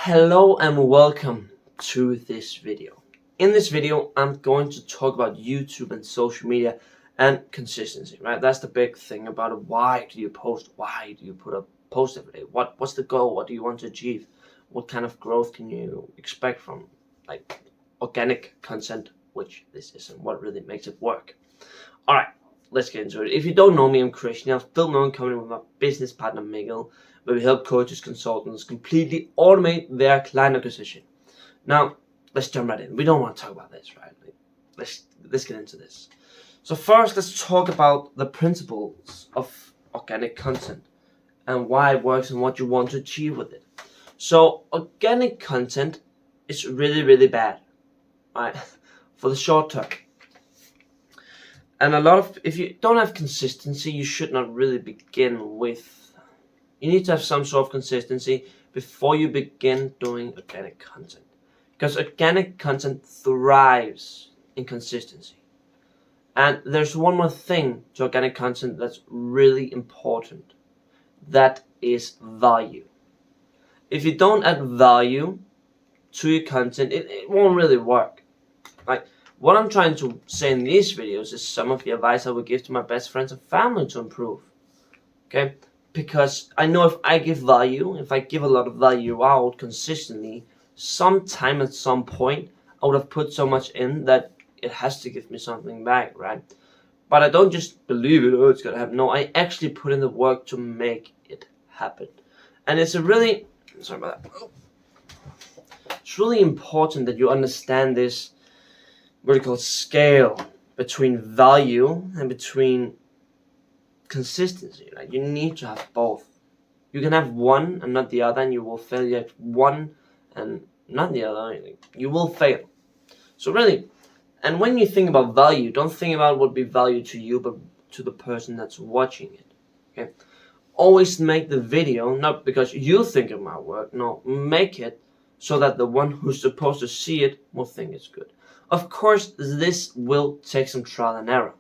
Hello and welcome to this video. In this video, I'm going to talk about YouTube and social media and consistency, right? That's the big thing about it. Why do you post? Why do you put a post every day? What's the goal? What do you want to achieve? What kind of growth can you expect from like organic content, which this isn't what really makes it work. All right, let's get into it. If you don't know me, I'm Christian. I've built my own company with my business partner Miguel, where we help coaches, consultants completely automate their client acquisition. Now, let's jump right in. We don't want to talk about this, right? Let's get into this. So first, let's talk about the principles of organic content and why it works and what you want to achieve with it. So organic content is really bad, right? For the short term. And if you don't have consistency, you should not really begin with. You need to have some sort of consistency before you begin doing organic content. Because organic content thrives in consistency. And there's one more thing to organic content that's really important. That is value. If you don't add value to your content, it won't really work. Like, what I'm trying to say in these videos is some of the advice I would give to my best friends and family to improve. Okay? Because I know if I give value, if I give a lot of value out consistently, sometime at some point, I would have put so much in that it has to give me something back, right? But I don't just believe it, it's gonna happen. No, I actually put in the work to make it happen. And it's sorry about that. It's really important that you understand this vertical scale between value and between consistency. Right? You need to have both. You can have one and not the other, and you will fail. You have one and not the other, you will fail. So really, and when you think about value, don't think about what would be value to you, but to the person that's watching it. Okay. Always make the video not because you think it might work. No, make it so that the one who's supposed to see it will think it's good. Of course, this will take some trial and error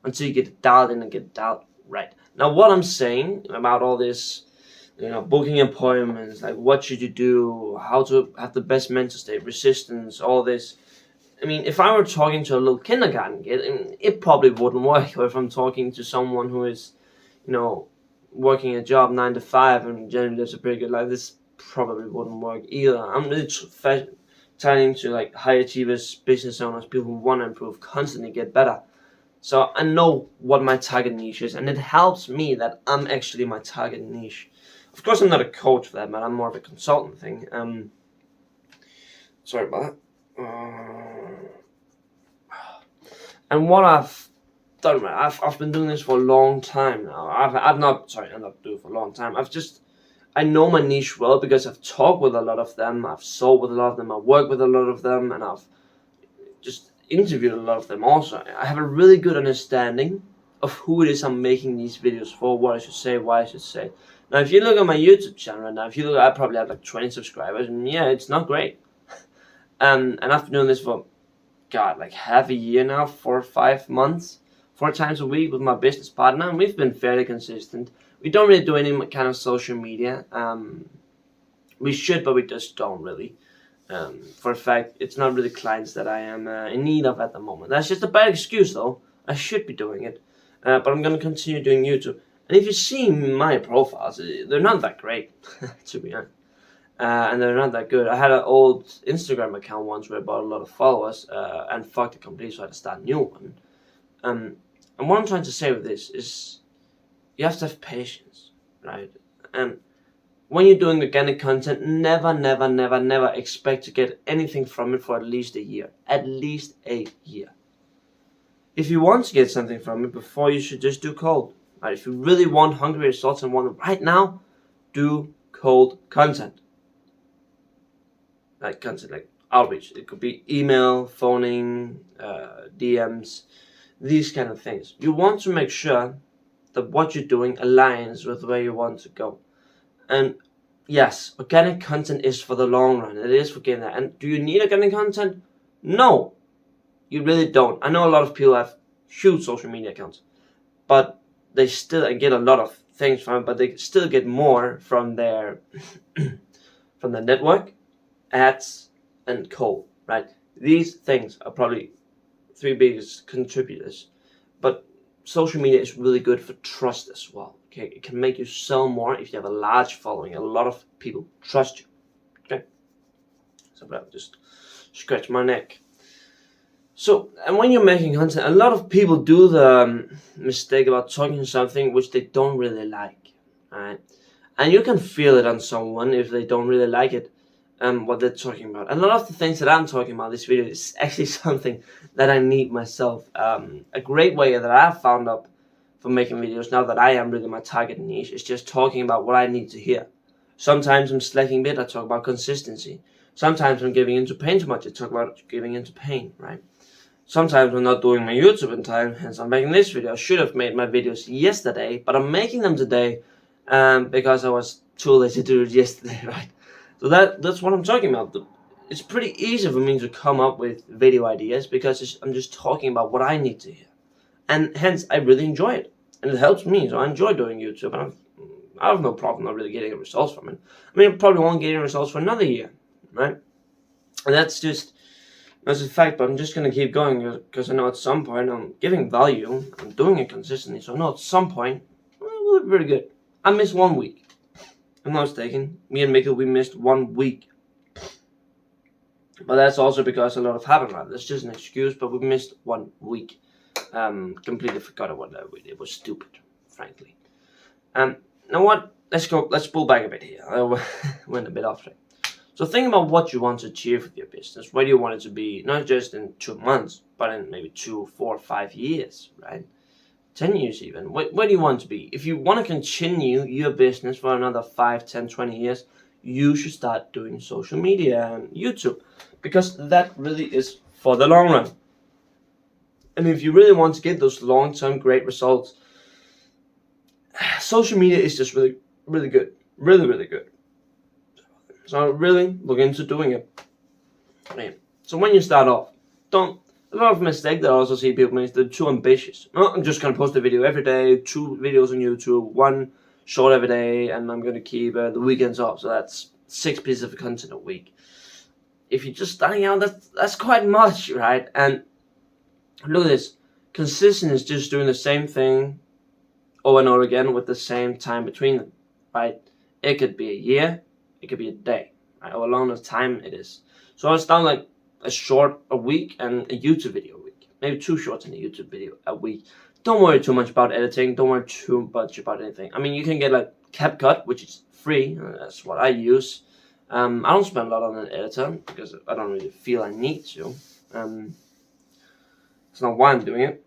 until you get it dialed in and get it dialed right. Now, what I'm saying about all this, booking appointments, like what should you do, how to have the best mental state, resistance, all this. I mean, if I were talking to a little kindergarten kid, it probably wouldn't work. Or if I'm talking to someone who is, working a job 9 to 5 and generally lives a pretty good life, this probably wouldn't work either. I'm really turning to like high achievers, business owners, people who want to improve, constantly get better. So I know what my target niche is, and it helps me that I'm actually my target niche. Of course, I'm not a coach for that, man. I'm more of a consultant thing. Sorry about that. And what I've done, right? I've been doing this for a long time now. I'm not doing it for a long time. I know my niche well because I've talked with a lot of them, I've sold with a lot of them, I've worked with a lot of them, and I've just interviewed a lot of them also. I have a really good understanding of who it is I'm making these videos for, what I should say, why I should say. Now, if you look at my YouTube channel right now, I probably have like 20 subscribers, and yeah, it's not great. And I've been doing this for, like half a year now, 4 or 5 months, 4 times a week with my business partner, and we've been fairly consistent. We don't really do any kind of social media. We should, but we just don't really. For a fact, it's not really clients that I am in need of at the moment. That's just a bad excuse, though. I should be doing it, but I'm going to continue doing YouTube. And if you see my profiles, they're not that great, to be honest. And they're not that good. I had an old Instagram account once where I bought a lot of followers and fucked it completely, so I had to start a new one. And what I'm trying to say with this is you have to have patience, right? And when you're doing organic content, never expect to get anything from it for at least a year. At least a year. If you want to get something from it before, you should just do cold. Right? If you really want hungry results and want them right now, do cold content. Like content, like outreach. It could be email, phoning, DMs, these kind of things. You want to make sure that what you're doing aligns with where you want to go. And yes, organic content is for the long run. It is for getting there. And do you need organic content? No, you really don't. I know a lot of people have huge social media accounts, but they still get a lot of things from it, but they still get more from their from the network, ads, and cold, right? These things are probably 3 biggest contributors, but social media is really good for trust as well. Okay, it can make you sell more if you have a large following. A lot of people trust you. Okay, so I'll just scratch my neck. So, and when you're making content, a lot of people do the mistake about talking something which they don't really like, right? And you can feel it on someone if they don't really like it, what they're talking about. And a lot of the things that I'm talking about in this video is actually something that I need myself. A great way that I've found up for making videos, now that I am really my target niche, is just talking about what I need to hear. Sometimes I'm slacking a bit, I talk about consistency. Sometimes I'm giving into pain too much, I talk about giving into pain, right? Sometimes I'm not doing my YouTube in time, hence I'm making this video. I should have made my videos yesterday, but I'm making them today because I was too lazy to do it yesterday, right? So that's what I'm talking about. It's pretty easy for me to come up with video ideas because I'm just talking about what I need to hear. And hence, I really enjoy it. And it helps me, so I enjoy doing YouTube, and I have no problem not really getting results from it. I mean, I probably won't get any results for another year, right? And that's a fact, but I'm just going to keep going because I know at some point I'm giving value, I'm doing it consistently, so I know at some point it will be pretty good. I missed 1 week. I'm not mistaken. Me and Mikkel, we missed 1 week. But that's also because a lot of happened, right? That's just an excuse, but we missed 1 week. Completely forgot about that. It was stupid, frankly. Now what? Let's pull back a bit here. I went a bit off track. So think about what you want to achieve with your business. Where do you want it to be? Not just in 2 months, but in maybe 2, 4, 5 years, right? 10 years even. Where do you want to be? If you want to continue your business for another 5, 10, 20 years, you should start doing social media and YouTube, because that really is for the long run. And if you really want to get those long-term great results, social media is just really, really good. Really, really good. So really look into doing it. Okay. So when you start off, a lot of mistakes that I also see people make, they're too ambitious. Oh, I'm just going to post a video every day, 2 videos on YouTube, 1 short every day, and I'm going to keep the weekends off. So that's 6 pieces of content a week. If you're just starting out, that's quite much, right? And look at this. Consistent is just doing the same thing over and over again with the same time between them, right? It could be a year, it could be a day, right? Or a long enough time it is. So it's done like a short a week and a YouTube video a week. Maybe 2 shorts and a YouTube video a week. Don't worry too much about editing. Don't worry too much about anything. I mean, you can get like CapCut, which is free. That's what I use. I don't spend a lot on an editor because I don't really feel I need to. It's not why I'm doing it.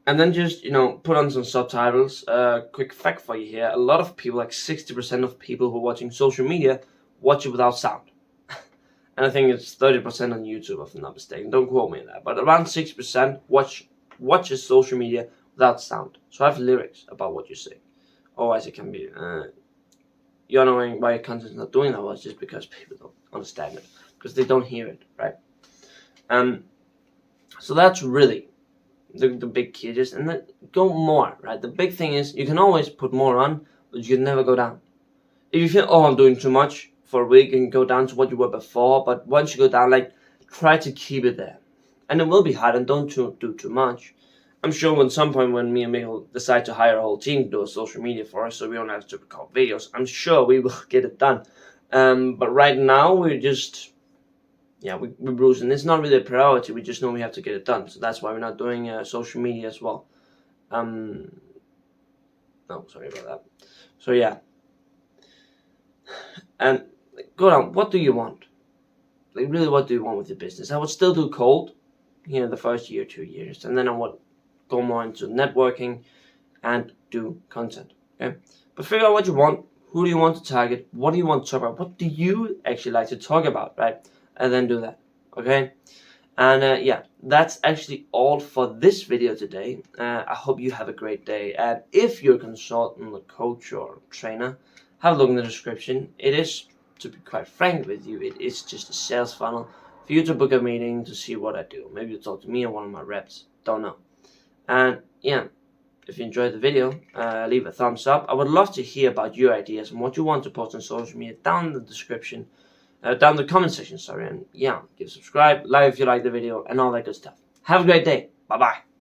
And then just, put on some subtitles. Quick fact for you here. A lot of people, like 60% of people who are watching social media, watch it without sound. And I think it's 30% on YouTube, if I'm not mistaken. Don't quote me on that. But around 6% watches social media without sound. So I have lyrics about what you say. Otherwise it can be, you're knowing why your content's not doing that well. It's just because people don't understand it. Because they don't hear it, right? So that's really the big key, and then go more, right? The big thing is you can always put more on, but you can never go down. If you feel, I'm doing too much for a week, you can go down to what you were before, but once you go down, try to keep it there. And it will be hard, and don't do too much. I'm sure at some point when me and Mikkel decide to hire a whole team to do social media for us, so we don't have to record videos, I'm sure we will get it done. But right now, we're just... we're bruising. It's not really a priority. We just know we have to get it done. So that's why we're not doing social media as well. No, sorry about that. So yeah. And go down. What do you want? Really, what do you want with your business? I would still do cold, the first year, 2 years. And then I would go more into networking and do content. Okay? But figure out what you want. Who do you want to target? What do you want to talk about? What do you actually like to talk about, right? And then do that, okay? And that's actually all for this video today. I hope you have a great day. And if you're a consultant, a coach, or a trainer, have a look in the description. It is, to be quite frank with you, it is just a sales funnel for you to book a meeting to see what I do. Maybe you talk to me or one of my reps. Don't know. And if you enjoyed the video, leave a thumbs up. I would love to hear about your ideas and what you want to post on social media down in the description, down in the comment section, sorry. And yeah, give subscribe, like if you like the video, and all that good stuff. Have a great day. Bye bye.